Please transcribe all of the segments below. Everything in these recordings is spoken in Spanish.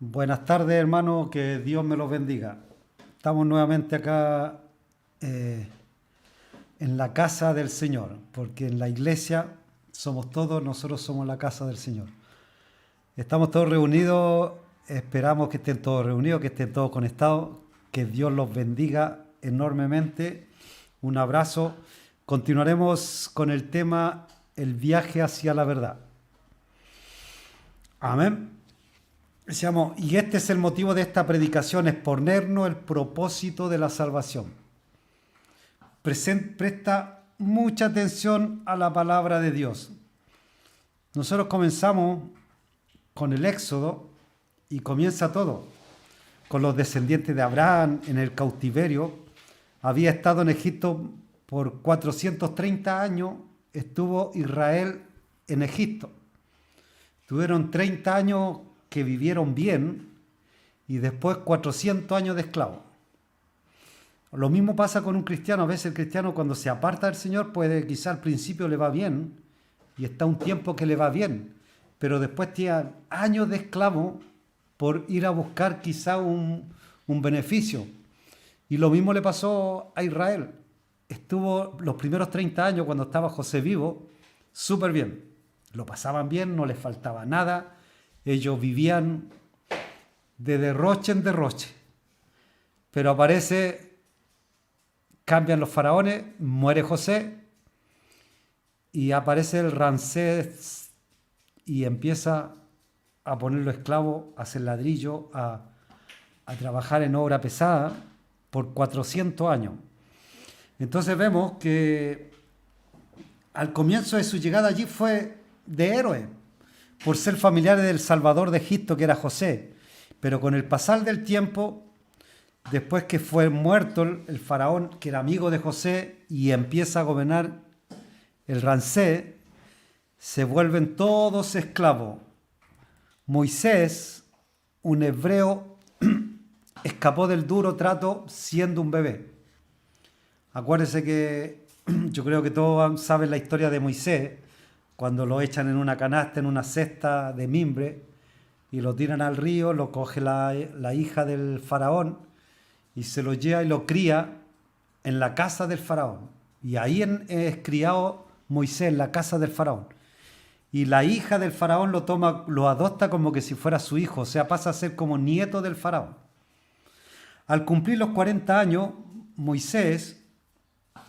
Buenas tardes, hermano, que Dios me los bendiga. Estamos nuevamente acá eh, en la casa del Señor, porque en la iglesia somos todos, nosotros somos la casa del Señor. Estamos todos reunidos, esperamos que estén todos reunidos, que estén todos conectados, que Dios los bendiga enormemente. Un abrazo. Continuaremos con el tema el viaje hacia la verdad. Amén. Decíamos, y este es el motivo de esta predicación, exponernos el propósito de la salvación. Presta mucha atención a la palabra de Dios. Nosotros comenzamos con el Éxodo y comienza todo, con los descendientes de Abraham en el cautiverio. Había estado en Egipto por 430 años, estuvo Israel en Egipto. Tuvieron 30 años que vivieron bien y después 400 años de esclavos. Lo mismo pasa con un cristiano. A veces el cristiano cuando se aparta del Señor puede, quizá al principio le va bien y está un tiempo que le va bien, pero después tiene años de esclavo por ir a buscar quizá un beneficio. Y lo mismo le pasó a Israel. Estuvo los primeros 30 años cuando estaba José vivo súper bien. Lo pasaban bien, no les faltaba nada. Ellos vivían de derroche en derroche. Pero cambian los faraones, muere José y aparece el Ramsés y empieza a ponerlo esclavo, a hacer ladrillo, a trabajar en obra pesada por 400 años. Entonces vemos que al comienzo de su llegada allí fue de héroe, por ser familiares del Salvador de Egipto, que era José. Pero con el pasar del tiempo, después que fue muerto el faraón, que era amigo de José, y empieza a gobernar el Ramsés, se vuelven todos esclavos. Moisés, un hebreo, escapó del duro trato siendo un bebé. Acuérdense que yo creo que todos saben la historia de Moisés, cuando lo echan en una canasta, en una cesta de mimbre, y lo tiran al río, lo coge la hija del faraón, y se lo lleva y lo cría en la casa del faraón. Y ahí es criado Moisés en la casa del faraón. Y la hija del faraón lo toma, lo adopta como que si fuera su hijo, o sea, pasa a ser como nieto del faraón. Al cumplir los 40 años, Moisés,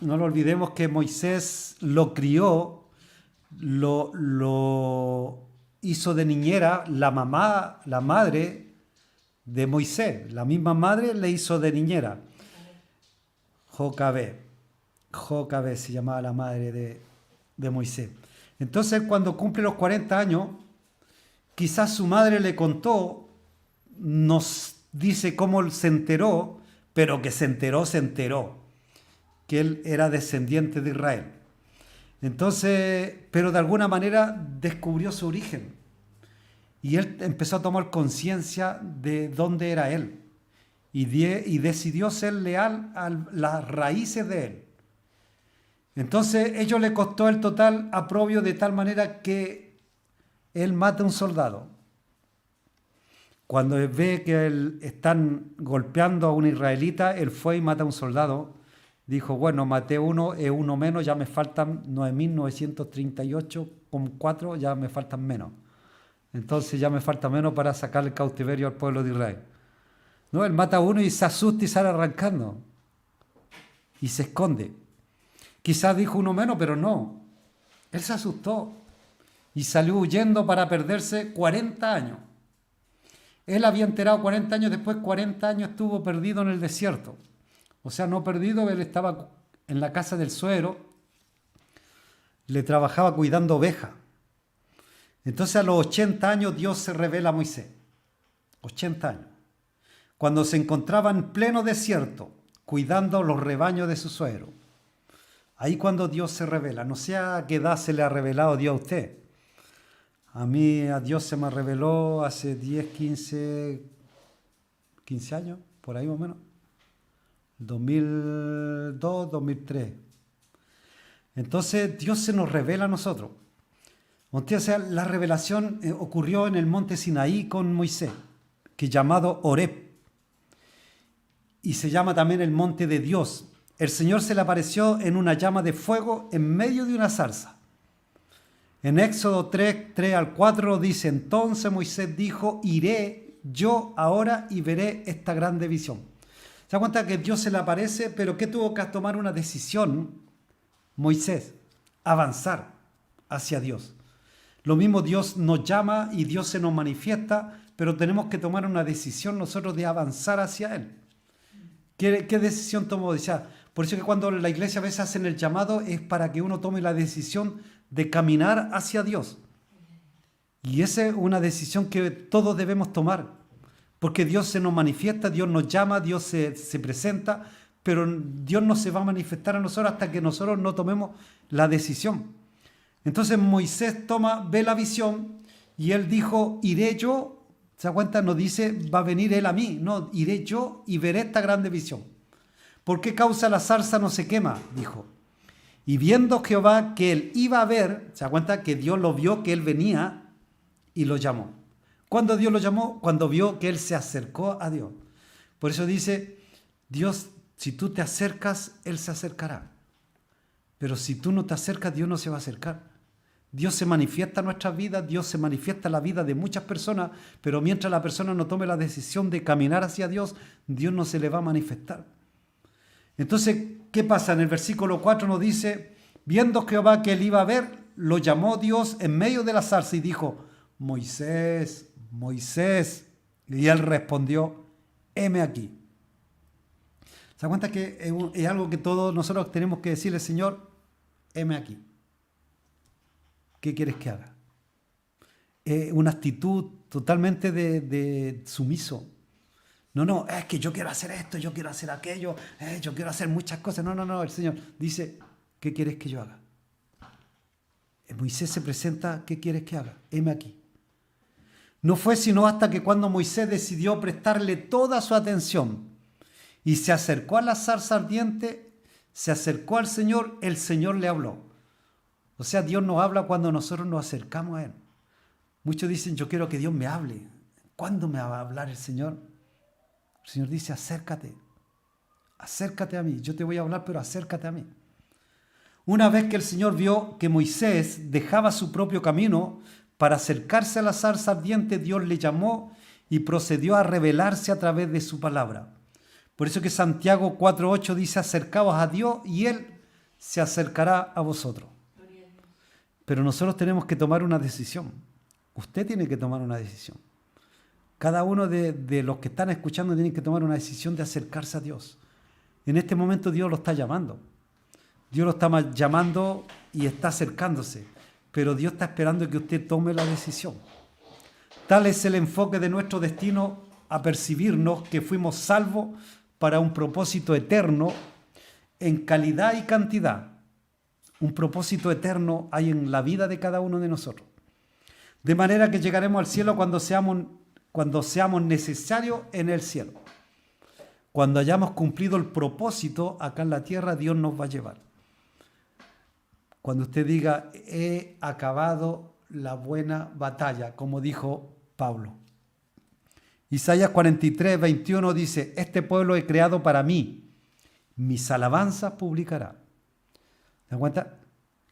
no lo olvidemos que Moisés lo crió, lo hizo de niñera la mamá, la madre de Moisés. La misma madre le hizo de niñera. Jocabé. Jocabé se llamaba la madre de Moisés. Entonces, cuando cumple los 40 años, quizás su madre le contó, nos dice cómo se enteró, pero que se enteró, que él era descendiente de Israel. Entonces, pero de alguna manera descubrió su origen y él empezó a tomar conciencia de dónde era él y decidió ser leal a las raíces de él. Entonces, ello le costó el total aprobio de tal manera que él mata a un soldado. Cuando ve que están golpeando a un israelita, él fue y mata a un soldado. Dijo, bueno, maté uno, es uno menos, ya me faltan 9.938,4, ya me faltan menos. Entonces ya me falta menos para sacar el cautiverio al pueblo de Israel. No, él mata a uno y se asusta y sale arrancando. Y se esconde. Quizás dijo uno menos, pero no. Él se asustó y salió huyendo para perderse 40 años. Él había enterado 40 años, después 40 años estuvo perdido en el desierto. O sea, no perdido, él estaba en la casa del suegro, le trabajaba cuidando ovejas. Entonces a los 80 años Dios se revela a Moisés. 80 años. Cuando se encontraba en pleno desierto, cuidando los rebaños de su suegro. Ahí cuando Dios se revela. No sé a qué edad se le ha revelado Dios a usted. A mí a Dios se me reveló hace 10, 15 años, por ahí más o menos. 2002, 2003. Entonces Dios se nos revela a nosotros. O sea, la revelación ocurrió en el monte Sinaí con Moisés. que llamado Horeb, y se llama también el monte de Dios. El Señor se le apareció en una llama de fuego en medio de una zarza. En Éxodo 3 al 4 dice, entonces Moisés dijo, iré yo ahora y veré esta grande visión. Se da cuenta que Dios se le aparece, pero que tuvo que tomar una decisión Moisés, avanzar hacia Dios. Lo mismo Dios nos llama y Dios se nos manifiesta, pero tenemos que tomar una decisión nosotros de avanzar hacia Él. ¿Qué decisión tomó? Por eso que cuando la iglesia a veces hacen el llamado es para que uno tome la decisión de caminar hacia Dios. Y esa es una decisión que todos debemos tomar, porque Dios se nos manifiesta, Dios nos llama, Dios se presenta, pero Dios no se va a manifestar a nosotros hasta que nosotros no tomemos la decisión. Entonces Moisés ve la visión y él dijo, iré yo. ¿Se da cuenta? No dice, va a venir él a mí. No, iré yo y veré esta grande visión. ¿Por qué causa la zarza no se quema? Dijo. Y viendo Jehová que él iba a ver, ¿se da cuenta? Que Dios lo vio, que él venía y lo llamó. ¿Cuándo Dios lo llamó? Cuando vio que él se acercó a Dios. Por eso dice, Dios, si tú te acercas, él se acercará. Pero si tú no te acercas, Dios no se va a acercar. Dios se manifiesta en nuestras vidas, Dios se manifiesta en la vida de muchas personas, pero mientras la persona no tome la decisión de caminar hacia Dios, Dios no se le va a manifestar. Entonces, ¿qué pasa? En el versículo 4 nos dice, viendo Jehová que él iba a ver, lo llamó Dios en medio de la zarza y dijo, Moisés, Moisés. Y él respondió, heme aquí. ¿Se da cuenta que es algo que todos nosotros tenemos que decirle, Señor, heme aquí? ¿Qué quieres que haga? Una actitud totalmente de sumiso. No, es que yo quiero hacer esto, yo quiero hacer aquello, yo quiero hacer muchas cosas. No, el Señor dice, ¿qué quieres que yo haga? Moisés se presenta, ¿qué quieres que haga? Heme aquí. No fue sino hasta que cuando Moisés decidió prestarle toda su atención y se acercó a la zarza ardiente, se acercó al Señor, el Señor le habló. O sea, Dios nos habla cuando nosotros nos acercamos a Él. Muchos dicen, yo quiero que Dios me hable. ¿Cuándo me va a hablar el Señor? El Señor dice, acércate a mí. Yo te voy a hablar, pero acércate a mí. Una vez que el Señor vio que Moisés dejaba su propio camino para acercarse a la zarza ardiente, Dios le llamó y procedió a revelarse a través de su palabra. Por eso que Santiago 4:8 dice, acercaos a Dios y Él se acercará a vosotros. Pero nosotros tenemos que tomar una decisión. Usted tiene que tomar una decisión. Cada uno de los que están escuchando tiene que tomar una decisión de acercarse a Dios. En este momento Dios lo está llamando. Dios lo está llamando y está acercándose. Pero Dios está esperando que usted tome la decisión. Tal es el enfoque de nuestro destino a percibirnos que fuimos salvos para un propósito eterno en calidad y cantidad. Un propósito eterno hay en la vida de cada uno de nosotros. De manera que llegaremos al cielo cuando seamos necesarios en el cielo. Cuando hayamos cumplido el propósito acá en la tierra, Dios nos va a llevar. Cuando usted diga, he acabado la buena batalla, como dijo Pablo. Isaías 43:21 dice, este pueblo he creado para mí, mis alabanzas publicará. ¿Se dan cuenta?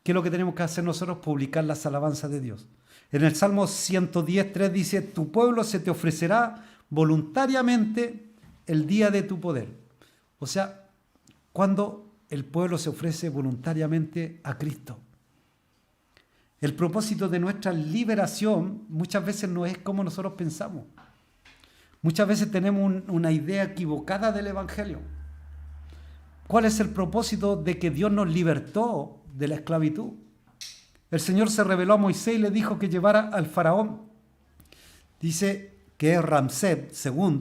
¿Qué es lo que tenemos que hacer nosotros? Publicar las alabanzas de Dios. En el Salmo 110:3 dice, tu pueblo se te ofrecerá voluntariamente el día de tu poder. O sea, cuando el pueblo se ofrece voluntariamente a Cristo. El propósito de nuestra liberación muchas veces no es como nosotros pensamos. Muchas veces tenemos una idea equivocada del Evangelio. ¿Cuál es el propósito de que Dios nos libertó de la esclavitud? El Señor se reveló a Moisés y le dijo que llevara al faraón. Dice que es Ramsés II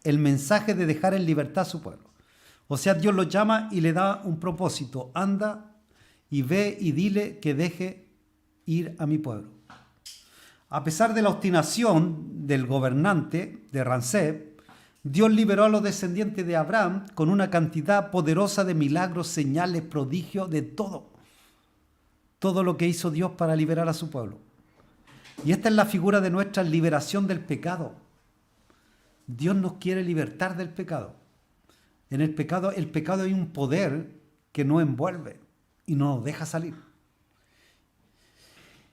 el mensaje de dejar en libertad a su pueblo. O sea, Dios lo llama y le da un propósito. Anda y ve y dile que deje ir a mi pueblo. A pesar de la obstinación del gobernante de Ramsés, Dios liberó a los descendientes de Abraham con una cantidad poderosa de milagros, señales, prodigios, de todo. Todo lo que hizo Dios para liberar a su pueblo. Y esta es la figura de nuestra liberación del pecado. Dios nos quiere libertar del pecado. En el pecado hay un poder que nos envuelve y no nos deja salir.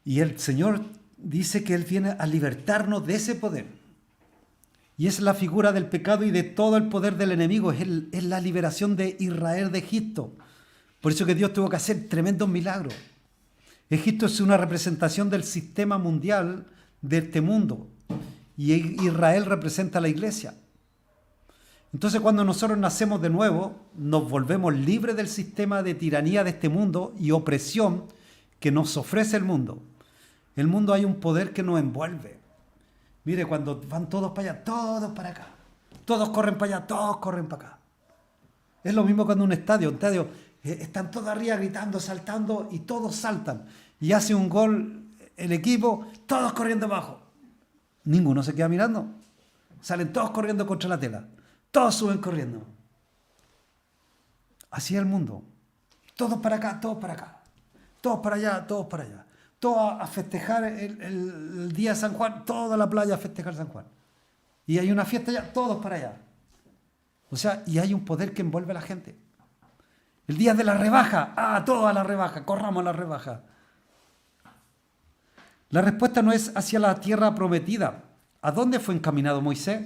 Y el Señor dice que Él viene a libertarnos de ese poder. Y es la figura del pecado y de todo el poder del enemigo. Es la liberación de Israel de Egipto. Por eso que Dios tuvo que hacer tremendos milagros. Egipto es una representación del sistema mundial de este mundo. Y Israel representa a la iglesia. Entonces cuando nosotros nacemos de nuevo, nos volvemos libres del sistema de tiranía de este mundo y opresión que nos ofrece el mundo. El mundo hay un poder que nos envuelve. Mire, cuando van todos para allá, todos para acá. Todos corren para allá, todos corren para acá. Es lo mismo cuando un estadio están todos arriba gritando, saltando y todos saltan. Y hace un gol el equipo, todos corriendo abajo. Ninguno se queda mirando. Salen todos corriendo contra la tela. Todos suben corriendo. Así es el mundo. Todos para acá, todos para acá. Todos para allá, todos para allá. Todos a festejar el día de San Juan, toda la playa a festejar San Juan. Y hay una fiesta allá, todos para allá. O sea, y hay un poder que envuelve a la gente. El día de la rebaja, todos a la rebaja, corramos a la rebaja. La respuesta no es hacia la tierra prometida. ¿A dónde fue encaminado Moisés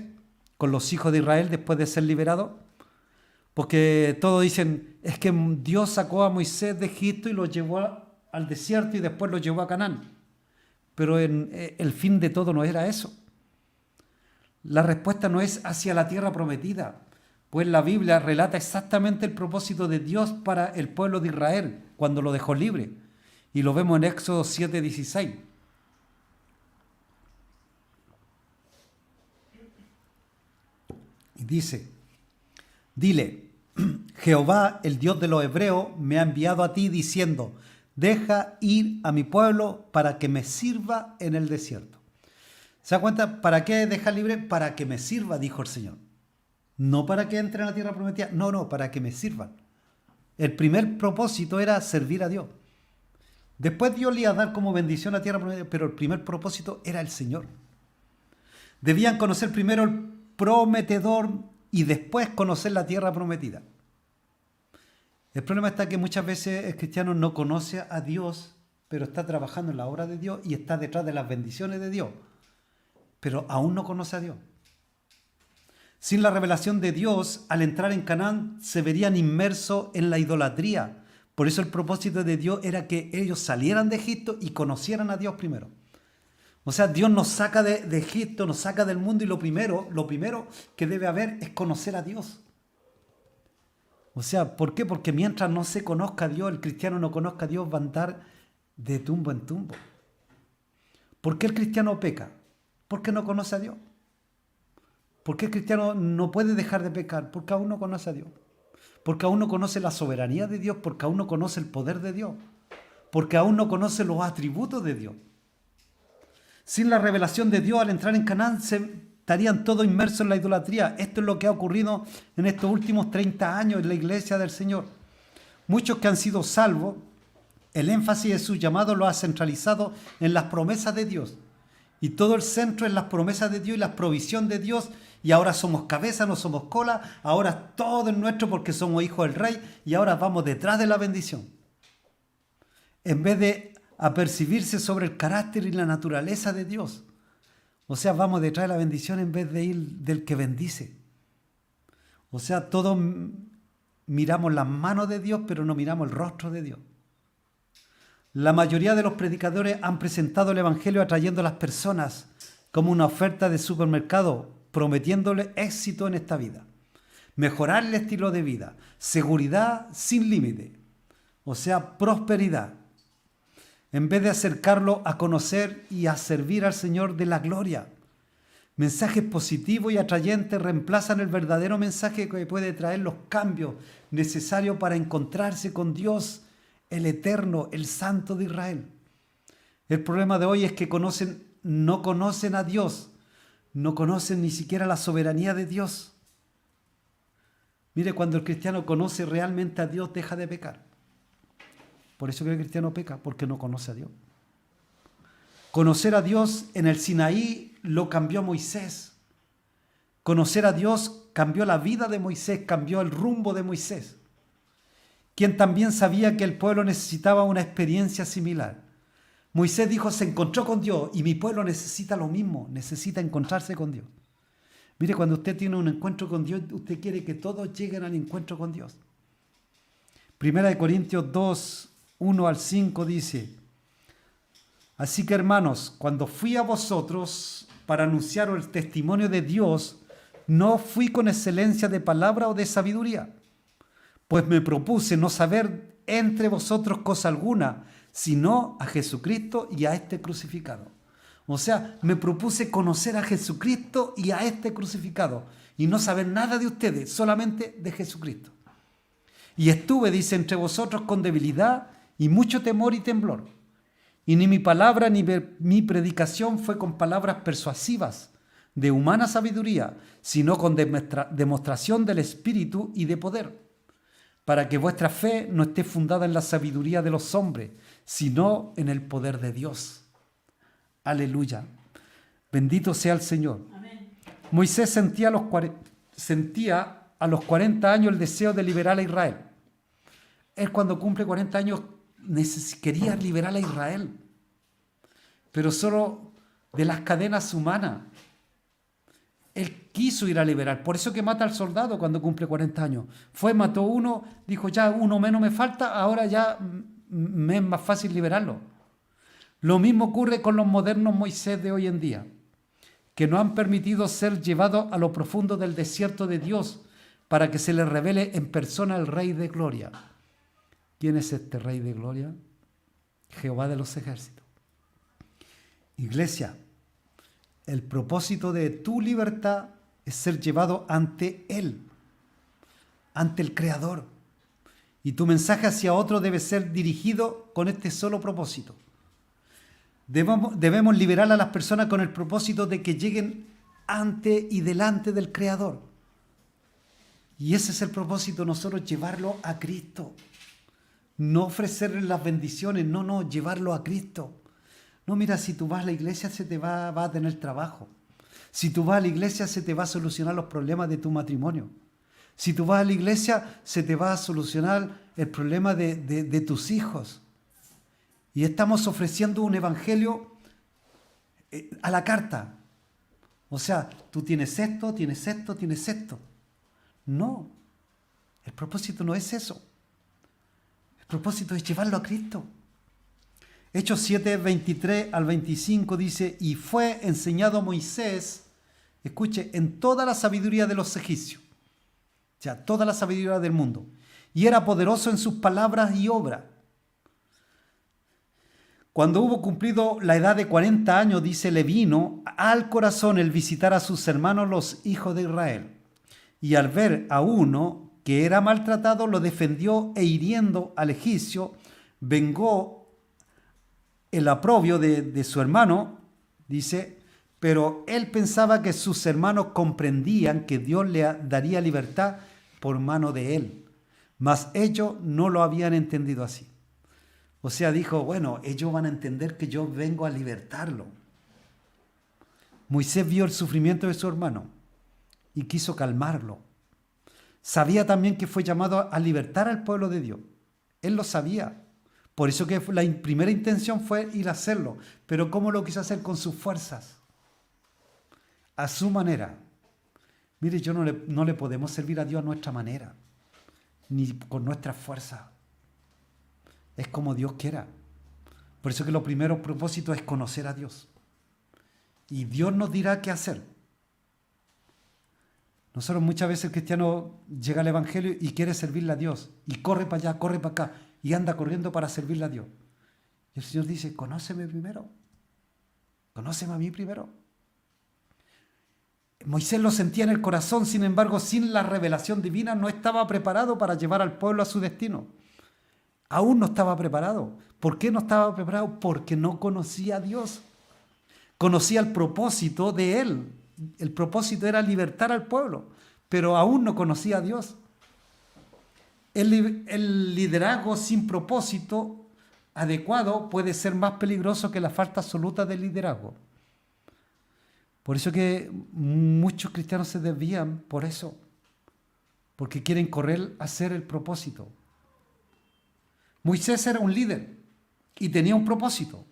con los hijos de Israel después de ser liberado? Porque todos dicen, es que Dios sacó a Moisés de Egipto y lo llevó al desierto y después lo llevó a Canaán. Pero el fin de todo no era eso. La respuesta no es hacia la tierra prometida, pues la Biblia relata exactamente el propósito de Dios para el pueblo de Israel cuando lo dejó libre. Y lo vemos en Éxodo 7:16. Y dice, dile, Jehová, el Dios de los hebreos, me ha enviado a ti diciendo, deja ir a mi pueblo para que me sirva en el desierto. ¿Se da cuenta? ¿Para qué deja libre? Para que me sirva, dijo el Señor. No para que entre en la tierra prometida, no, para que me sirvan. El primer propósito era servir a Dios. Después Dios le iba a dar como bendición a la tierra prometida, pero el primer propósito era el Señor. Debían conocer primero el prometedor y después conocer la tierra prometida. El problema está que muchas veces el cristiano no conoce a Dios, pero está trabajando en la obra de Dios y está detrás de las bendiciones de Dios, pero aún no conoce a Dios. Sin la revelación de Dios, al entrar en Canaán, se verían inmersos en la idolatría. Por eso el propósito de Dios era que ellos salieran de Egipto y conocieran a Dios primero. O sea, Dios nos saca de Egipto, nos saca del mundo y lo primero que debe haber es conocer a Dios. O sea, ¿por qué? Porque mientras no se conozca a Dios, el cristiano no conozca a Dios, va a andar de tumbo en tumbo. ¿Por qué el cristiano peca? Porque no conoce a Dios. ¿Por qué el cristiano no puede dejar de pecar? Porque aún no conoce a Dios. Porque aún no conoce la soberanía de Dios, porque aún no conoce el poder de Dios, porque aún no conoce los atributos de Dios. Sin la revelación de Dios, al entrar en Canaán, estarían todos inmersos en la idolatría. Esto es lo que ha ocurrido en estos últimos 30 años en la iglesia del Señor. Muchos que han sido salvos, el énfasis de su llamado lo ha centralizado en las promesas de Dios. Y todo el centro es las promesas de Dios y la provisión de Dios. Y ahora somos cabeza, no somos cola. Ahora todo es nuestro porque somos hijos del Rey. Y ahora vamos detrás de la bendición. En vez de apercibirse sobre el carácter y la naturaleza de Dios. O sea, vamos detrás de la bendición en vez de ir del que bendice. O sea, todos miramos las manos de Dios, pero no miramos el rostro de Dios. La mayoría de los predicadores han presentado el Evangelio atrayendo a las personas como una oferta de supermercado, prometiéndole éxito en esta vida, mejorar el estilo de vida, seguridad sin límite, o sea, prosperidad, en vez de acercarlo a conocer y a servir al Señor de la gloria. Mensajes positivos y atrayentes reemplazan el verdadero mensaje que puede traer los cambios necesarios para encontrarse con Dios, el Eterno, el Santo de Israel. El problema de hoy es que no conocen a Dios, no conocen ni siquiera la soberanía de Dios. Mire, cuando el cristiano conoce realmente a Dios, deja de pecar. Por eso que el cristiano peca, porque no conoce a Dios. Conocer a Dios en el Sinaí lo cambió Moisés. Conocer a Dios cambió la vida de Moisés, cambió el rumbo de Moisés, quien también sabía que el pueblo necesitaba una experiencia similar. Moisés dijo, se encontró con Dios y mi pueblo necesita lo mismo, necesita encontrarse con Dios. Mire, cuando usted tiene un encuentro con Dios, usted quiere que todos lleguen al encuentro con Dios. Primera de Corintios 2, 1 al 5 dice, así que hermanos, cuando fui a vosotros para anunciaros el testimonio de Dios, no fui con excelencia de palabra o de sabiduría, pues me propuse no saber entre vosotros cosa alguna, sino a Jesucristo y a este crucificado. O sea, me propuse conocer a Jesucristo y a este crucificado, y no saber nada de ustedes, solamente de Jesucristo. Y estuve, dice, entre vosotros con debilidad y mucho temor y temblor. Y ni mi palabra ni mi predicación fue con palabras persuasivas de humana sabiduría, sino con demostración del Espíritu y de poder, para que vuestra fe no esté fundada en la sabiduría de los hombres, sino en el poder de Dios. Aleluya. Bendito sea el Señor. Amén. Moisés sentía a los 40 años el deseo de liberar a Israel. Él cuando cumple 40 años quería liberar a Israel, pero solo de las cadenas humanas. Él quiso ir a liberar, por eso que mata al soldado cuando cumple 40 años. Mató uno, dijo ya uno menos me falta, ahora ya me es más fácil liberarlo. Lo mismo ocurre con los modernos Moisés de hoy en día, que no han permitido ser llevados a lo profundo del desierto de Dios para que se les revele en persona el Rey de Gloria. ¿Quién es este Rey de Gloria? Jehová de los ejércitos. Iglesia, el propósito de tu libertad es ser llevado ante Él, ante el Creador. Y tu mensaje hacia otro debe ser dirigido con este solo propósito. Debemos liberar a las personas con el propósito de que lleguen ante y delante del Creador. Y ese es el propósito, nosotros llevarlo a Cristo. No ofrecerles las bendiciones, no, llevarlo a Cristo. No, mira, si tú vas a la iglesia se te va a tener trabajo. Si tú vas a la iglesia se te va a solucionar los problemas de tu matrimonio. Si tú vas a la iglesia se te va a solucionar el problema de tus hijos. Y estamos ofreciendo un evangelio a la carta. O sea, tú tienes esto, tienes esto, tienes esto. No, el propósito no es eso. El propósito es llevarlo a Cristo. Hechos 7, 23 al 25 dice, y fue enseñado a Moisés, escuche, en toda la sabiduría de los egipcios, o sea, toda la sabiduría del mundo, y era poderoso en sus palabras y obras. Cuando hubo cumplido la edad de 40 años, dice, le vino al corazón el visitar a sus hermanos los hijos de Israel. Y al ver a uno que era maltratado, lo defendió e hiriendo al egipcio, vengó el oprobio de su hermano, dice, pero él pensaba que sus hermanos comprendían que Dios le daría libertad por mano de él, mas ellos no lo habían entendido así. O sea, dijo, bueno, ellos van a entender que yo vengo a libertarlo. Moisés vio el sufrimiento de su hermano y quiso calmarlo. Sabía también que fue llamado a libertar al pueblo de Dios. Él lo sabía. Por eso que la primera intención fue ir a hacerlo. Pero ¿cómo lo quiso hacer? Con sus fuerzas. A su manera. Mire, no le podemos servir a Dios a nuestra manera. Ni con nuestra fuerza. Es como Dios quiera. Por eso que lo primero propósito es conocer a Dios. Y Dios nos dirá qué hacer. Nosotros muchas veces el cristiano llega al Evangelio y quiere servirle a Dios. Y corre para allá, corre para acá. Y anda corriendo para servirle a Dios. Y el Señor dice, conóceme primero. Conóceme a mí primero. Moisés lo sentía en el corazón, sin embargo, sin la revelación divina no estaba preparado para llevar al pueblo a su destino. Aún no estaba preparado. ¿Por qué no estaba preparado? Porque no conocía a Dios. Conocía el propósito de Él. El propósito era libertar al pueblo, pero aún no conocía a Dios. El liderazgo sin propósito adecuado puede ser más peligroso que la falta absoluta de liderazgo. Por eso que muchos cristianos se desvían por eso, porque quieren correr a hacer el propósito. Moisés era un líder y tenía un propósito,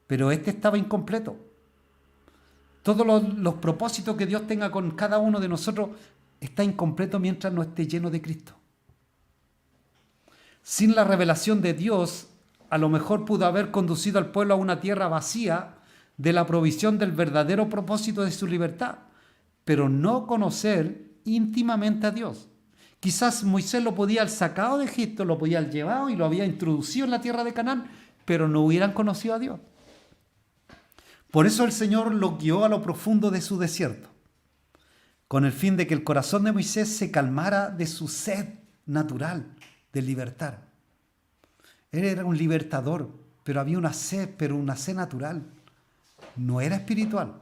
pero este estaba incompleto. Todos los propósitos que Dios tenga con cada uno de nosotros está incompleto mientras no esté lleno de Cristo. Sin la revelación de Dios, a lo mejor pudo haber conducido al pueblo a una tierra vacía de la provisión del verdadero propósito de su libertad, pero no conocer íntimamente a Dios. Quizás Moisés lo podía haber sacado de Egipto, lo podía haber llevado y lo había introducido en la tierra de Canaán, pero no hubieran conocido a Dios. Por eso el Señor lo guió a lo profundo de su desierto, con el fin de que el corazón de Moisés se calmara de su sed natural de libertar. Él era un libertador, pero había una sed natural. No era espiritual.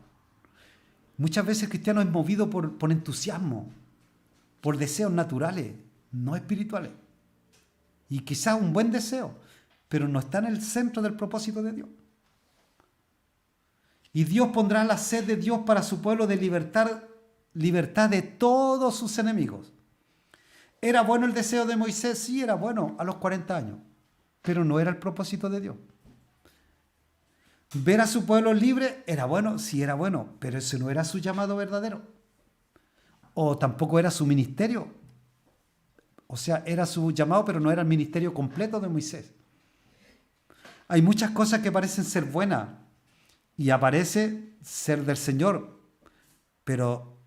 Muchas veces el cristiano es movido por entusiasmo, por deseos naturales, no espirituales. Y quizás un buen deseo, pero no está en el centro del propósito de Dios. Y Dios pondrá la sed de Dios para su pueblo de libertad de todos sus enemigos. ¿Era bueno el deseo de Moisés? Sí, era bueno a los 40 años, pero no era el propósito de Dios. Ver a su pueblo libre era bueno, sí era bueno, pero ese no era su llamado verdadero. O tampoco era su ministerio. O sea, era su llamado, pero no era el ministerio completo de Moisés. Hay muchas cosas que parecen ser buenas y aparece ser del Señor, pero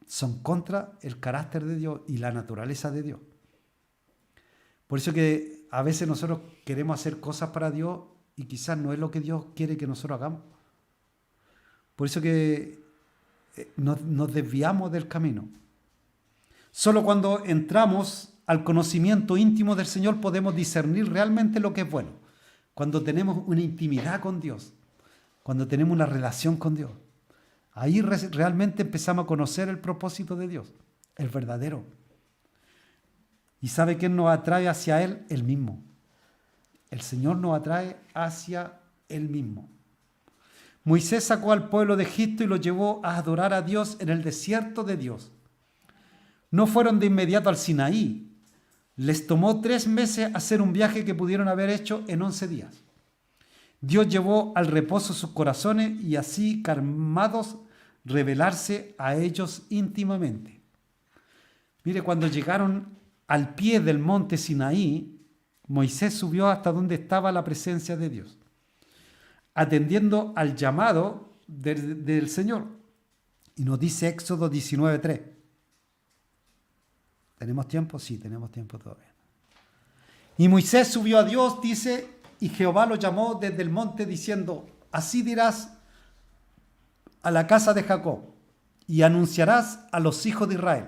son contra el carácter de Dios y la naturaleza de Dios. Por eso que a veces nosotros queremos hacer cosas para Dios y quizás no es lo que Dios quiere que nosotros hagamos. Por eso que nos desviamos del camino. Solo cuando entramos al conocimiento íntimo del Señor podemos discernir realmente lo que es bueno. Cuando tenemos una intimidad con Dios, cuando tenemos una relación con Dios, ahí realmente empezamos a conocer el propósito de Dios, el verdadero. ¿Y sabe quién nos atrae hacia Él? Él mismo. El Señor nos atrae hacia Él mismo. Moisés sacó al pueblo de Egipto y lo llevó a adorar a Dios en el desierto de Dios. No fueron de inmediato al Sinaí. Les tomó 3 meses hacer un viaje que pudieron haber hecho en 11 días. Dios llevó al reposo sus corazones y así, calmados, revelarse a ellos íntimamente. Mire, cuando llegaron al pie del monte Sinaí, Moisés subió hasta donde estaba la presencia de Dios, atendiendo al llamado del Señor. Y nos dice Éxodo 19:3. ¿Tenemos tiempo? Sí, tenemos tiempo todavía. Y Moisés subió a Dios, dice, y Jehová lo llamó desde el monte diciendo, así dirás a la casa de Jacob y anunciarás a los hijos de Israel.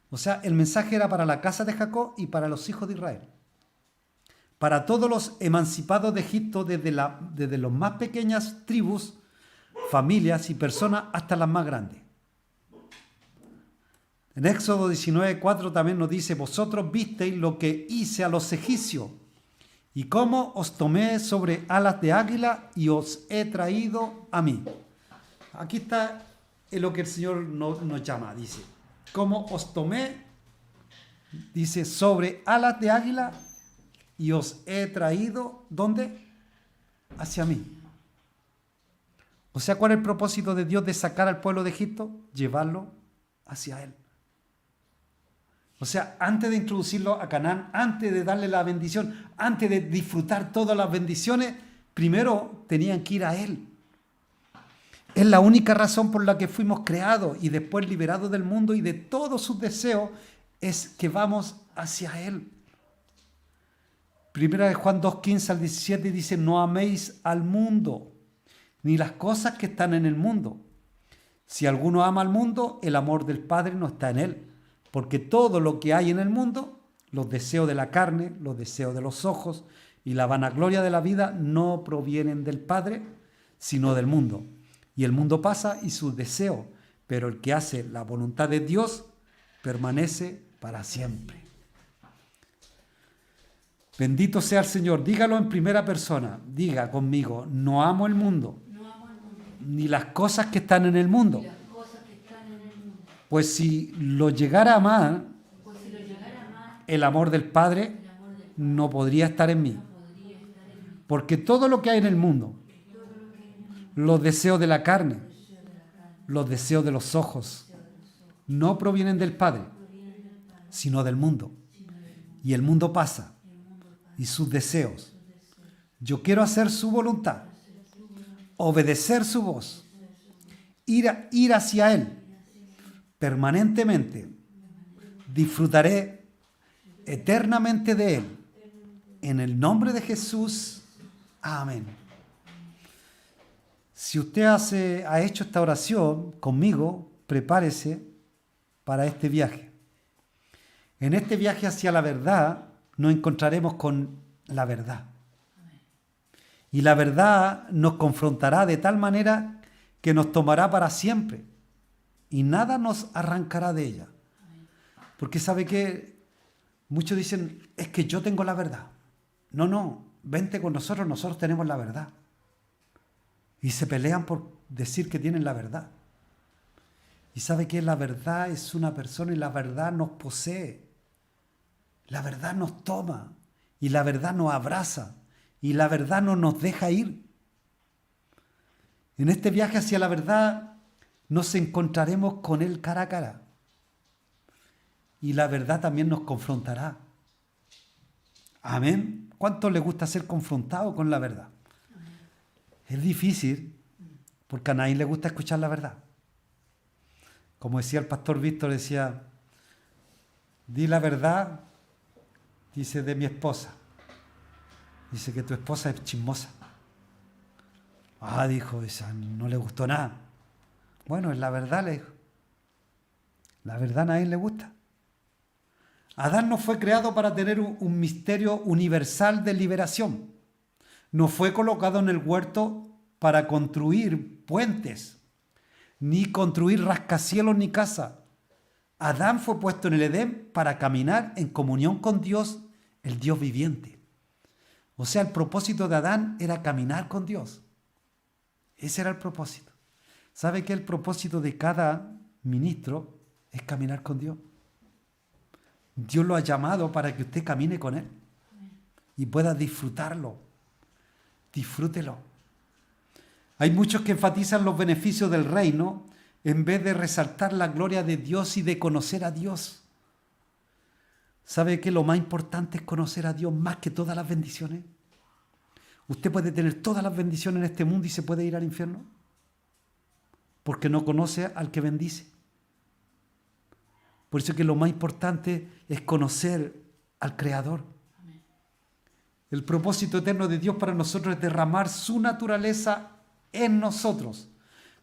O sea, el mensaje era para la casa de Jacob y para los hijos de Israel. Para todos los emancipados de Egipto, desde las más pequeñas tribus, familias y personas hasta las más grandes. En Éxodo 19:4 también nos dice, vosotros visteis lo que hice a los egipcios y cómo os tomé sobre alas de águila y os he traído a mí. Aquí está lo que el Señor nos llama, dice, cómo os tomé, dice, sobre alas de águila y os he traído, ¿dónde? Hacia mí. O sea, ¿cuál es el propósito de Dios de sacar al pueblo de Egipto? Llevarlo hacia Él. O sea, antes de introducirlo a Canaán, antes de darle la bendición, antes de disfrutar todas las bendiciones, primero tenían que ir a Él. Es la única razón por la que fuimos creados y después liberados del mundo y de todos sus deseos, es que vamos hacia Él. Primera de Juan 2:15 al 17 dice, no améis al mundo, ni las cosas que están en el mundo. Si alguno ama al mundo, el amor del Padre no está en él. Porque todo lo que hay en el mundo, los deseos de la carne, los deseos de los ojos y la vanagloria de la vida no provienen del Padre, sino del mundo. Y el mundo pasa y sus deseos, pero el que hace la voluntad de Dios permanece para siempre. Bendito sea el Señor. Dígalo en primera persona. Diga conmigo, no amo el mundo, ni las cosas que están en el mundo. ni las cosas que están en el mundo. Pues si lo llegara a amar, Pues si lo llegara a amar, el amor del Padre el amor del Padre no podría estar en mí. no podría estar en mí. Porque todo lo que hay en el mundo, Todo lo que hay en el mundo, los deseos de la carne, el deseo de la carne, los deseos de los ojos, el deseo de los ojos, no provienen del Padre, provienen del Padre, sino del mundo. sino del mundo. Y el mundo pasa, Y el mundo pasa, y sus deseos. sus deseos, Yo quiero hacer su voluntad, hacer su voluntad, obedecer su voz, hacer su voluntad, ir hacia Él y así permanentemente. Disfrutaré eternamente de Él. En el nombre de Jesús. Amén. Si usted ha hecho esta oración conmigo, prepárese para este viaje. En este viaje hacia la verdad nos encontraremos con la verdad. Y la verdad nos confrontará de tal manera que nos tomará para siempre y nada nos arrancará de ella. Porque sabe que muchos dicen, es que yo tengo la verdad. No, vente con nosotros, nosotros tenemos la verdad. Y se pelean por decir que tienen la verdad. Y sabe que la verdad es una persona y la verdad nos posee. La verdad nos toma y la verdad nos abraza y la verdad no nos deja ir. En este viaje hacia la verdad nos encontraremos con Él cara a cara. Y la verdad también nos confrontará. Amén. ¿Cuánto le gusta ser confrontado con la verdad? Es difícil porque a nadie le gusta escuchar la verdad. Como decía el pastor Víctor, decía, di la verdad, dice, de mi esposa. Dice que tu esposa es chismosa. Dijo, esa no le gustó nada. Bueno, es la verdad, le dijo. La verdad a nadie le gusta. Adán no fue creado para tener un misterio universal de liberación. No fue colocado en el huerto para construir puentes, ni construir rascacielos ni casa. Adán fue puesto en el Edén para caminar en comunión con Dios, el Dios viviente. O sea, el propósito de Adán era caminar con Dios. Ese era el propósito. ¿Sabe que el propósito de cada ministro es caminar con Dios? Dios lo ha llamado para que usted camine con Él y pueda disfrutarlo. Disfrútelo. Hay muchos que enfatizan los beneficios del reino en vez de resaltar la gloria de Dios y de conocer a Dios. ¿Sabe que lo más importante es conocer a Dios más que todas las bendiciones? Usted puede tener todas las bendiciones en este mundo y se puede ir al infierno porque no conoce al que bendice. Por eso que lo más importante es conocer al Creador. El propósito eterno de Dios para nosotros es derramar su naturaleza en nosotros.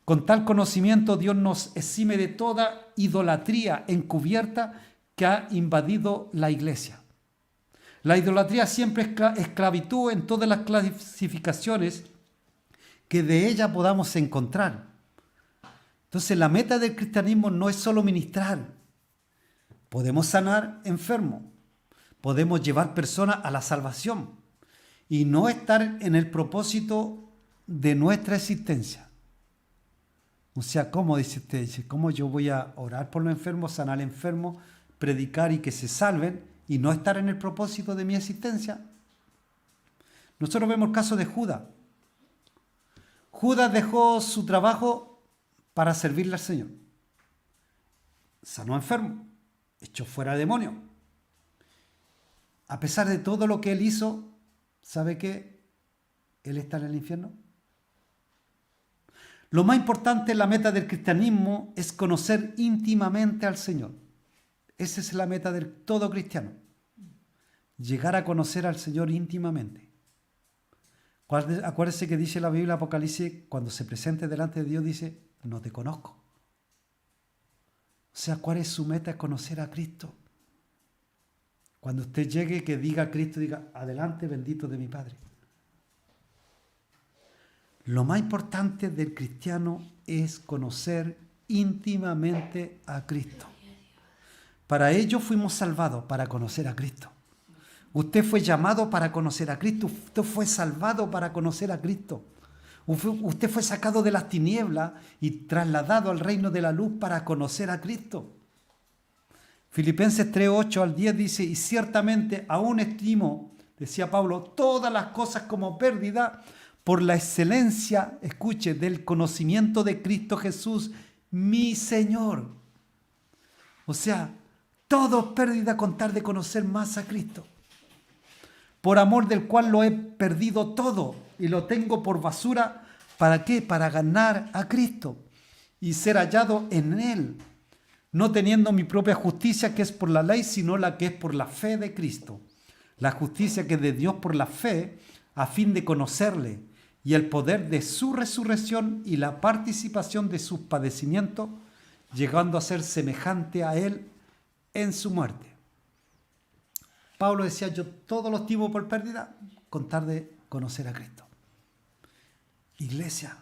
Con tal conocimiento Dios nos exime de toda idolatría encubierta que ha invadido la iglesia. La idolatría siempre es esclavitud en todas las clasificaciones que de ella podamos encontrar. Entonces la meta del cristianismo no es solo ministrar. Podemos sanar enfermos, podemos llevar personas a la salvación y no estar en el propósito de nuestra existencia. O sea, ¿cómo dice usted? Dice, ¿cómo yo voy a orar por los enfermos, sanar enfermos, predicar y que se salven y no estar en el propósito de mi existencia? Nosotros vemos el caso de Judas. Judas dejó su trabajo para servirle al Señor. Sanó enfermos, echó fuera demonios. A pesar de todo lo que él hizo, ¿sabe qué? Él está en el infierno. Lo más importante en la meta del cristianismo es conocer íntimamente al Señor. Esa es la meta de todo cristiano. Llegar a conocer al Señor íntimamente. Acuérdese que dice la Biblia, Apocalipsis, cuando se presente delante de Dios, dice, no te conozco. O sea, ¿cuál es su meta? Es conocer a Cristo. Cuando usted llegue, que diga a Cristo, diga, adelante, bendito de mi Padre. Lo más importante del cristiano es conocer íntimamente a Cristo. Para ello fuimos salvados, para conocer a Cristo. Usted fue llamado para conocer a Cristo. Usted fue salvado para conocer a Cristo. Usted fue sacado de las tinieblas y trasladado al reino de la luz para conocer a Cristo. Filipenses 3, 8 al 10 dice, y ciertamente aún estimo, decía Pablo, todas las cosas como pérdida por la excelencia, escuche, del conocimiento de Cristo Jesús, mi Señor. O sea, todo es pérdida con tal de conocer más a Cristo. Por amor del cual lo he perdido todo y lo tengo por basura. ¿Para qué? Para ganar a Cristo y ser hallado en Él, no teniendo mi propia justicia que es por la ley, sino la que es por la fe de Cristo. La justicia que es de Dios por la fe, a fin de conocerle y el poder de su resurrección y la participación de sus padecimientos, llegando a ser semejante a Él en su muerte. Pablo decía, yo todo lo estimo por pérdida con tal de conocer a Cristo. Iglesia,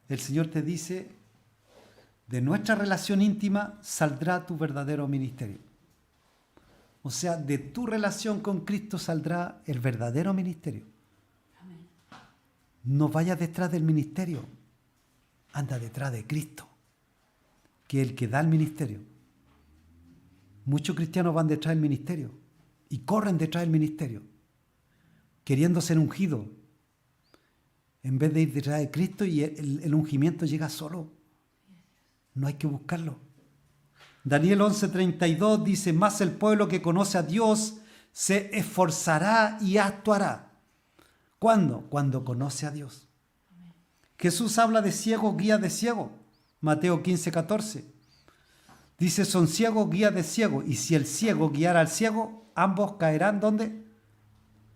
el Señor te dice, de nuestra relación íntima saldrá tu verdadero ministerio. O sea, de tu relación con Cristo saldrá el verdadero ministerio. Amén. No vayas detrás del ministerio, anda detrás de Cristo, que es el que da el ministerio. Muchos cristianos van detrás del ministerio y corren detrás del ministerio, queriendo ser ungidos, en vez de ir detrás de Cristo, y el ungimiento llega solo. No hay que buscarlo. Daniel 11:32 dice, más el pueblo que conoce a Dios se esforzará y actuará. ¿Cuándo? Cuando conoce a Dios. Amén. Jesús habla de ciegos, guías de ciegos. Mateo 15:14. Dice, son ciegos, guías de ciegos. Y si el ciego guiara al ciego, ambos caerán, ¿dónde?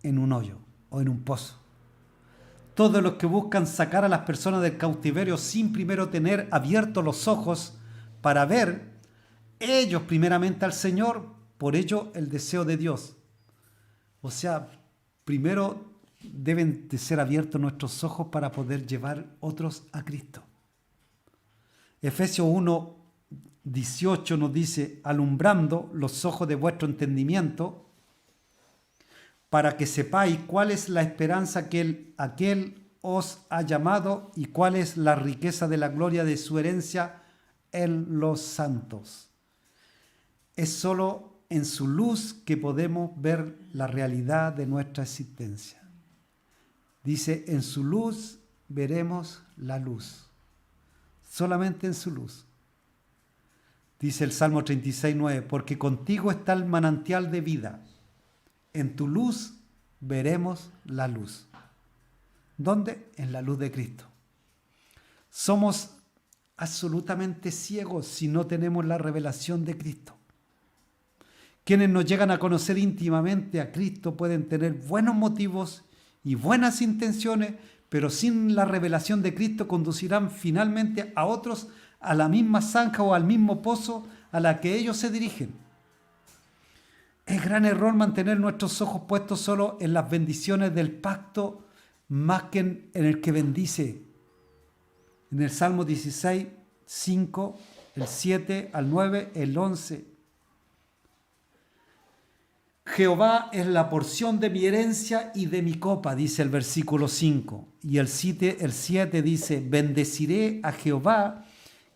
En un hoyo o en un pozo. Todos los que buscan sacar a las personas del cautiverio sin primero tener abiertos los ojos para ver, ellos primeramente al Señor, por ello el deseo de Dios. O sea, primero deben de ser abiertos nuestros ojos para poder llevar otros a Cristo. Efesios 1:18 nos dice, alumbrando los ojos de vuestro entendimiento, para que sepáis cuál es la esperanza que aquel os ha llamado y cuál es la riqueza de la gloria de su herencia en los santos. Es solo en su luz que podemos ver la realidad de nuestra existencia. Dice, en su luz veremos la luz. Solamente en su luz. Dice el Salmo 36:9, porque contigo está el manantial de vida. En tu luz veremos la luz. ¿Dónde? En la luz de Cristo. Somos absolutamente ciegos si no tenemos la revelación de Cristo. Quienes nos llegan a conocer íntimamente a Cristo pueden tener buenos motivos y buenas intenciones, pero sin la revelación de Cristo conducirán finalmente a otros a la misma zanja o al mismo pozo a la que ellos se dirigen. Es gran error mantener nuestros ojos puestos solo en las bendiciones del pacto más que en el que bendice. En el Salmo 16:5, el 7 al 9, el 11. Jehová es la porción de mi herencia y de mi copa, dice el versículo 5. Y el 7 dice, bendeciré a Jehová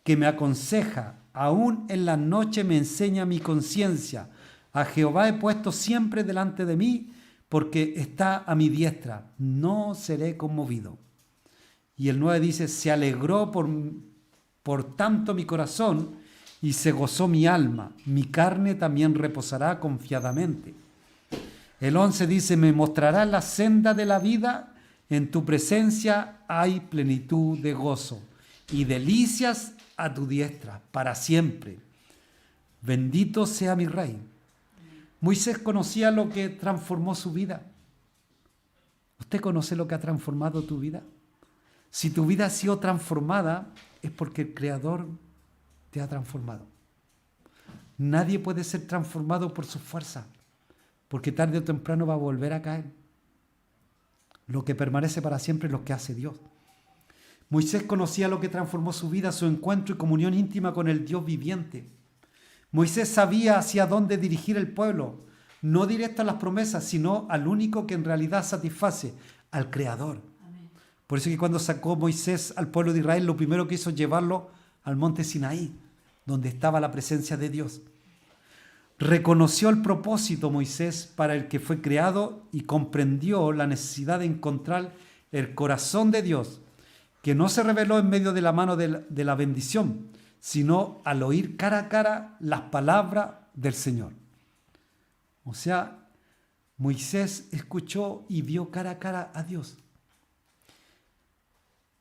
que me aconseja, aún en la noche me enseña mi conciencia. A Jehová he puesto siempre delante de mí, porque está a mi diestra, no seré conmovido. Y el 9 dice, se alegró por tanto mi corazón, y se gozó mi alma, mi carne también reposará confiadamente. El 11 dice, me mostrarás la senda de la vida, en tu presencia hay plenitud de gozo, y delicias a tu diestra, para siempre. Bendito sea mi Rey. Moisés conocía lo que transformó su vida. ¿Usted conoce lo que ha transformado tu vida? Si tu vida ha sido transformada, es porque el Creador te ha transformado. Nadie puede ser transformado por su fuerza, porque tarde o temprano va a volver a caer. Lo que permanece para siempre es lo que hace Dios. Moisés conocía lo que transformó su vida, su encuentro y comunión íntima con el Dios viviente. Moisés sabía hacia dónde dirigir el pueblo, no directo a las promesas, sino al único que en realidad satisface, al Creador. Amén. Por eso que cuando sacó Moisés al pueblo de Israel, lo primero que hizo es llevarlo al monte Sinaí, donde estaba la presencia de Dios. Reconoció el propósito Moisés para el que fue creado y comprendió la necesidad de encontrar el corazón de Dios, que no se reveló en medio de la mano de la bendición, sino al oír cara a cara las palabras del Señor. O sea, Moisés escuchó y vio cara a cara a Dios.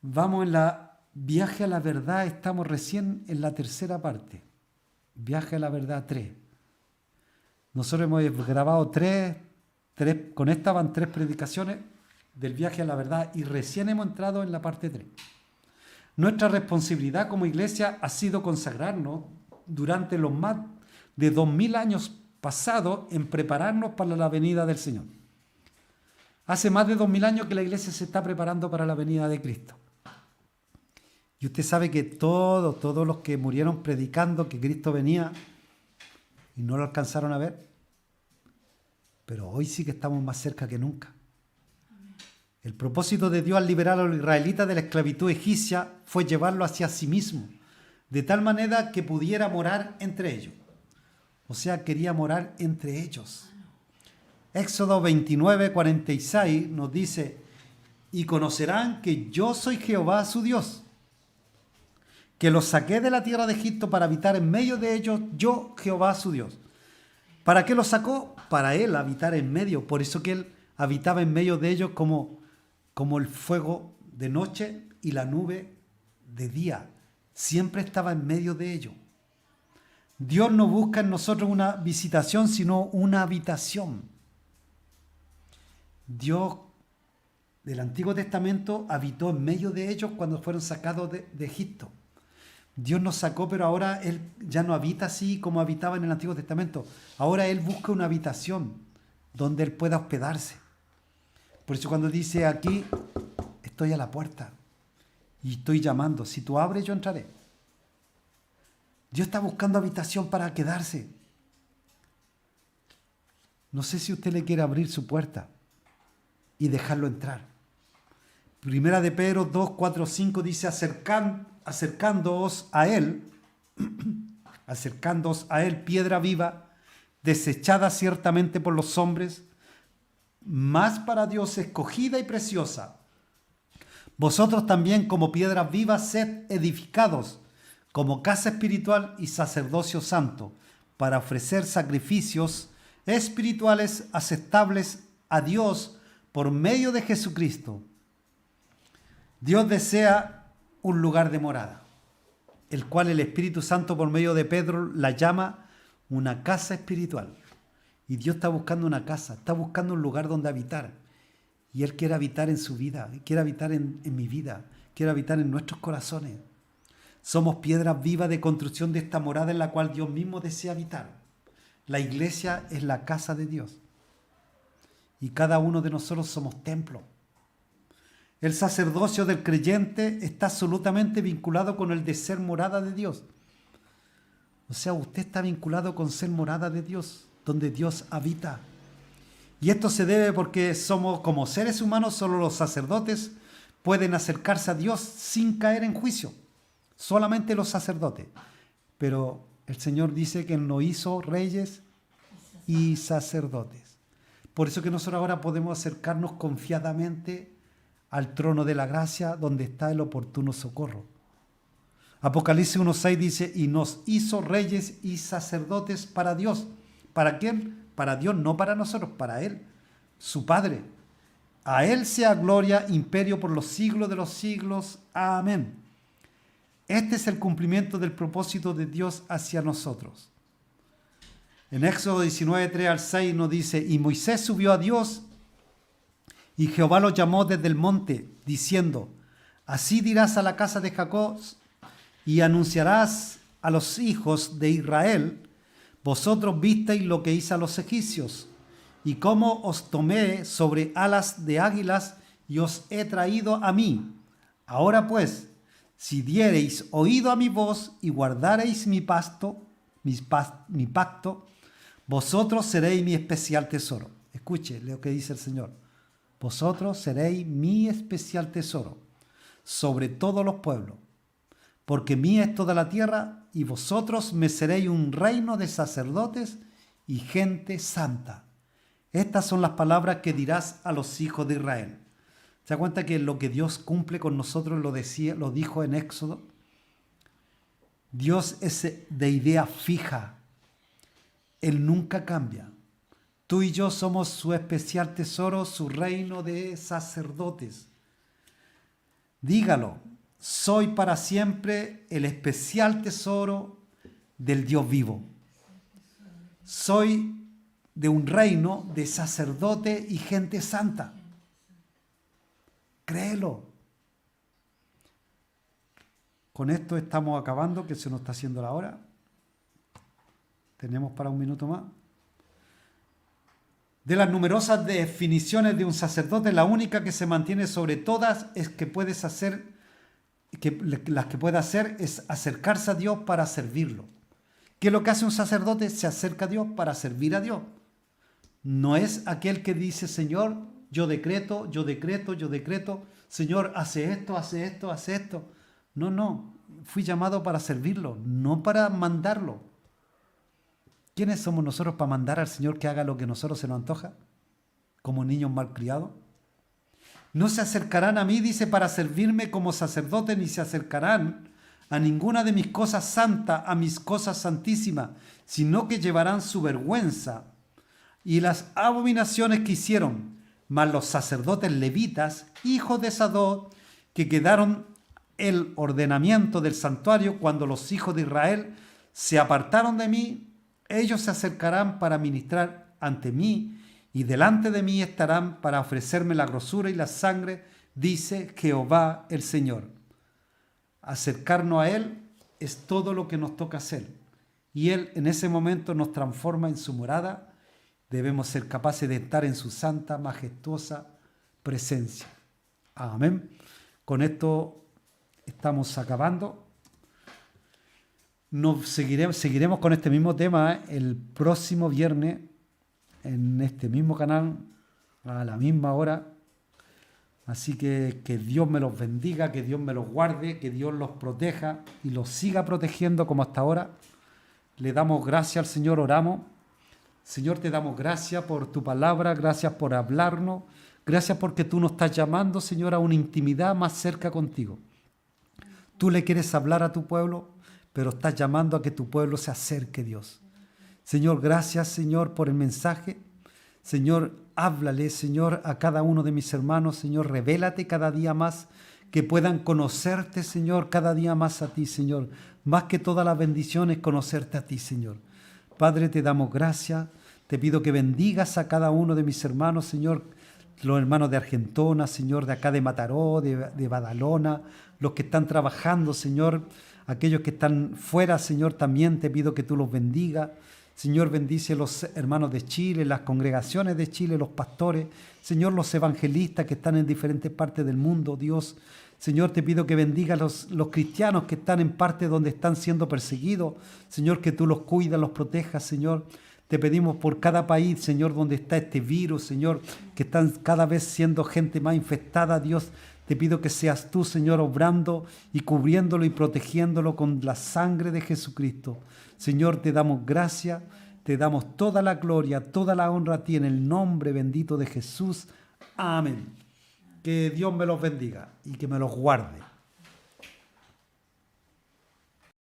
Vamos en la viaje a la verdad, estamos recién en la tercera parte. Viaje a la verdad 3. Nosotros hemos grabado tres, con esta van 3 predicaciones del viaje a la verdad y recién hemos entrado en la parte 3. Nuestra responsabilidad como iglesia ha sido consagrarnos durante los más de 2000 años pasados en prepararnos para la venida del Señor. Hace más de 2000 años que la iglesia se está preparando para la venida de Cristo. Y usted sabe que todos los que murieron predicando que Cristo venía y no lo alcanzaron a ver, pero hoy sí que estamos más cerca que nunca. El propósito de Dios al liberar a los israelitas de la esclavitud egipcia fue llevarlo hacia sí mismo, de tal manera que pudiera morar entre ellos. O sea, quería morar entre ellos. Éxodo 29, 46 nos dice, y conocerán que yo soy Jehová su Dios, que los saqué de la tierra de Egipto para habitar en medio de ellos, yo Jehová su Dios. ¿Para qué los sacó? Para él habitar en medio. Por eso que él habitaba en medio de ellos como el fuego de noche y la nube de día. Siempre estaba en medio de ellos. Dios no busca en nosotros una visitación, sino una habitación. Dios del Antiguo Testamento habitó en medio de ellos cuando fueron sacados de Egipto. Dios nos sacó, pero ahora Él ya no habita así como habitaba en el Antiguo Testamento. Ahora Él busca una habitación donde Él pueda hospedarse. Por eso cuando dice aquí, estoy a la puerta y estoy llamando. Si tú abres, yo entraré. Dios está buscando habitación para quedarse. No sé si usted le quiere abrir su puerta y dejarlo entrar. Primera de Pedro 2, 4, 5 dice, acercándoos a Él, piedra viva, desechada ciertamente por los hombres, mas para Dios escogida y preciosa. Vosotros también como piedras vivas sed edificados, como casa espiritual y sacerdocio santo, para ofrecer sacrificios espirituales aceptables a Dios por medio de Jesucristo. Dios desea un lugar de morada, el cual el Espíritu Santo por medio de Pedro la llama una casa espiritual. Y Dios está buscando una casa, está buscando un lugar donde habitar. Y Él quiere habitar en su vida, quiere habitar en mi vida, quiere habitar en nuestros corazones. Somos piedras vivas de construcción de esta morada en la cual Dios mismo desea habitar. La iglesia es la casa de Dios. Y cada uno de nosotros somos templo. El sacerdocio del creyente está absolutamente vinculado con el de ser morada de Dios. O sea, usted está vinculado con ser morada de Dios, donde Dios habita. Y esto se debe porque somos como seres humanos, solo los sacerdotes pueden acercarse a Dios sin caer en juicio. Solamente los sacerdotes. Pero el Señor dice que Él nos hizo reyes y sacerdotes. Por eso que nosotros ahora podemos acercarnos confiadamente al trono de la gracia donde está el oportuno socorro. Apocalipsis 1:6 dice, y nos hizo reyes y sacerdotes para Dios. ¿Para quién? Para Dios, no para nosotros, para Él, su Padre. A Él sea gloria, imperio por los siglos de los siglos. Amén. Este es el cumplimiento del propósito de Dios hacia nosotros. En Éxodo 19, 3 al 6 nos dice, y Moisés subió a Dios, y Jehová lo llamó desde el monte, diciendo, así dirás a la casa de Jacob, y anunciarás a los hijos de Israel, vosotros visteis lo que hice a los egipcios, y cómo os tomé sobre alas de águilas, y os he traído a mí. Ahora pues, si diereis oído a mi voz, y guardareis mi pacto, vosotros seréis mi especial tesoro. Escuche lo que dice el Señor. Vosotros seréis mi especial tesoro sobre todos los pueblos, porque mía es toda la tierra, y vosotros me seréis un reino de sacerdotes y gente santa. Estas son las palabras que dirás a los hijos de Israel. ¿Se da cuenta que lo que Dios cumple con nosotros lo dijo en Éxodo? Dios es de idea fija. Él nunca cambia. Tú y yo somos su especial tesoro, su reino de sacerdotes. Dígalo, soy para siempre el especial tesoro del Dios vivo. Soy de un reino de sacerdote y gente santa. Créelo. Con esto estamos acabando, que se nos está haciendo la hora. Tenemos para un minuto más. De las numerosas definiciones de un sacerdote, la única que se mantiene sobre todas es que puedes hacer, las que puede hacer es acercarse a Dios para servirlo. ¿Qué es lo que hace un sacerdote? Se acerca a Dios para servir a Dios. No es aquel que dice, Señor, yo decreto, Señor, hace esto, hace esto, hace esto. No, fui llamado para servirlo, no para mandarlo. ¿Quiénes somos nosotros para mandar al Señor que haga lo que a nosotros se nos antoja? Como niños malcriados. No se acercarán a mí, dice, para servirme como sacerdote, ni se acercarán a ninguna de mis cosas santas, a mis cosas santísimas, sino que llevarán su vergüenza y las abominaciones que hicieron. Mas los sacerdotes levitas, hijos de Sadoc, que quedaron el ordenamiento del santuario cuando los hijos de Israel se apartaron de mí, ellos se acercarán para ministrar ante mí y delante de mí estarán para ofrecerme la grosura y la sangre, dice Jehová el Señor. Acercarnos a Él es todo lo que nos toca hacer. Y Él en ese momento nos transforma en su morada. Debemos ser capaces de estar en su santa, majestuosa presencia. Amén. Con esto estamos acabando. Seguiremos con este mismo tema el próximo viernes en este mismo canal a la misma hora. Así que Dios me los bendiga, que Dios me los guarde, que Dios los proteja y los siga protegiendo como hasta ahora. Le damos gracias al Señor, oramos. Señor, te damos gracias por tu palabra, gracias por hablarnos, gracias porque tú nos estás llamando, Señor, a una intimidad más cerca contigo. Tú le quieres hablar a tu pueblo, pero estás llamando a que tu pueblo se acerque, Dios. Señor, gracias, Señor, por el mensaje. Señor, háblale, Señor, a cada uno de mis hermanos. Señor, revélate cada día más, que puedan conocerte, Señor, cada día más a ti, Señor. Más que todas las bendiciones, conocerte a ti, Señor. Padre, te damos gracias. Te pido que bendigas a cada uno de mis hermanos, Señor. Los hermanos de Argentona, Señor, de acá de Mataró, de Badalona, los que están trabajando, Señor. Aquellos que están fuera, Señor, también te pido que tú los bendigas. Señor, bendice a los hermanos de Chile, las congregaciones de Chile, los pastores. Señor, los evangelistas que están en diferentes partes del mundo, Dios. Señor, te pido que bendiga a los cristianos que están en partes donde están siendo perseguidos. Señor, que tú los cuidas, los protejas, Señor. Te pedimos por cada país, Señor, donde está este virus, Señor, que están cada vez siendo gente más infectada, Dios. Te pido que seas tú, Señor, obrando y cubriéndolo y protegiéndolo con la sangre de Jesucristo. Señor, te damos gracias, te damos toda la gloria, toda la honra a ti en el nombre bendito de Jesús. Amén. Que Dios me los bendiga y que me los guarde.